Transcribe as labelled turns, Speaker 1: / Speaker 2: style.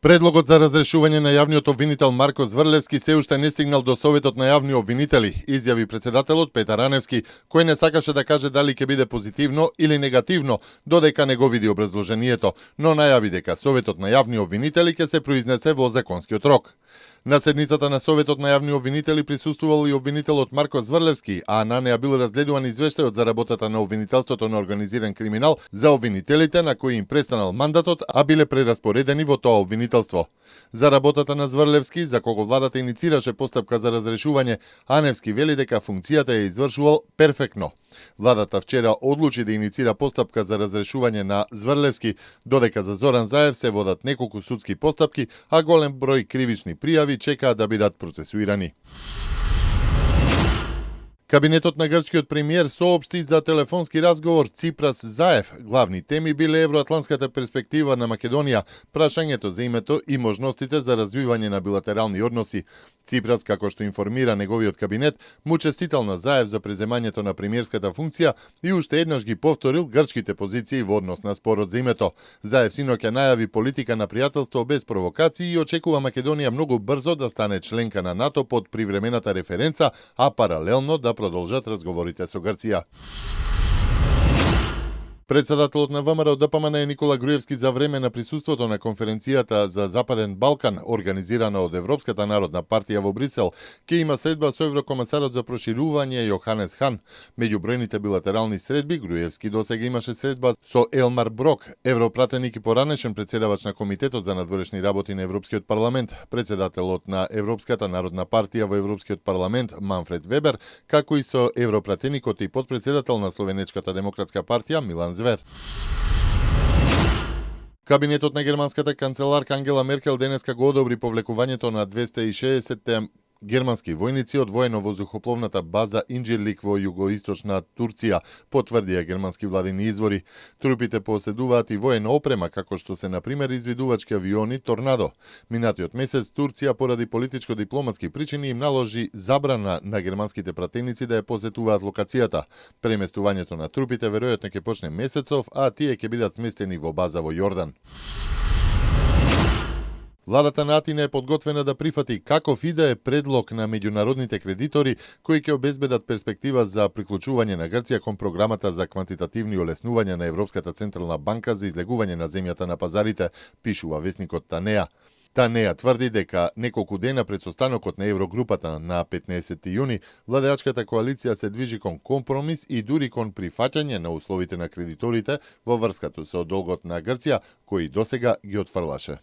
Speaker 1: Предлогот за разрешување на јавниот обвинител Марко Зврлевски се уште не стигнал до Советот на јавни обвинители, изјави председателот Петар Раневски, кој не сакаше да каже дали ќе биде позитивно или негативно, додека не го види образложението, но најави дека Советот на јавни обвинители ќе се произнесе во законскиот рок. На седницата на Советот на јавни обвинители присуствувал и обвинителот Марко Зврлевски, а на неа бил разгледуван извештајот за работата на обвинителството на организиран криминал за обвинителите на кои им престанал мандатот, а биле прераспоредени во тоа обвинителство. За работата на Зврлевски, за кого владата иницираше постапка за разрешување, Аневски вели дека функцијата ја извршувал перфектно. Владата вчера одлучи да иницира постапка за разрешување на Зврлевски, додека за Зоран Заев се водат неколку судски постапки, а голем број кривични пријави чекаат да бидат процесуирани. Кабинетот на грчкиот премиер соопшти за телефонски разговор Ципрас Заев. Главни теми биле евроатлантската перспектива на Македонија, прашањето за името и можностите за развивање на билатерални односи. Ципрас, како што информира неговиот кабинет, му честитал на Заев за преземањето на премиерската функција и уште еднаш ги повторил грчките позиции во однос на спорот за името. Заев синоќа најави политика на пријателство без провокации и очекува Македонија многу брзо да стане членка на НАТО под привремената референца, а паралелно да продолжат разговорите со Грција. Председателот на ВМРО ДПМН Никола Груевски за време на присуството на конференцијата за Западен Балкан, организирана од Европската народна партија во Брисел, ќе има средба со еврокомесарот за проширување Јоханес Хан. Меѓу бројните билатерални средби, Груевски досега имаше средба со Елмар Брок, европратеник и поранешен председавач на Комитетот за надворешни работи на Европскиот парламент, председателот на Европската народна партија во Европскиот парламент Манфред Вебер, како и со европратеникот и подпредседател на Словенечката демократска партија Милан Звер. Кабинетот на германската канцеларка Ангела Меркел денеска го одобри повлекувањето на 260 германски војници од воено-воздухопловната база Инџирлик во југоисточна Турција, потврдија германски владини извори. Трупите поседуваат и воена опрема, како што се, например, извидувачки авиони Торнадо. Минатиот месец Турција поради политичко-дипломатски причини им наложи забрана на германските пратеници да ја посетуваат локацијата. Преместувањето на трупите веројатно ќе почне месецов, а тие ќе бидат сместени во база во Јордан. Владата на Атина е подготвена да прифати каков и да е предлог на меѓународните кредитори кои ќе обезбедат перспектива за приклучување на Грција кон програмата за квантитативни олеснувања на Европската централна банка за излегување на земјата на пазарите, пишува весникот Танеа. Танеа тврди дека неколку дена пред состанокот на Еврогрупата на 15 јуни, владеачката коалиција се движи кон компромис и дури кон прифаќање на условите на кредиторите во врската со долгот на Грција, кои досега ги отфрлаше.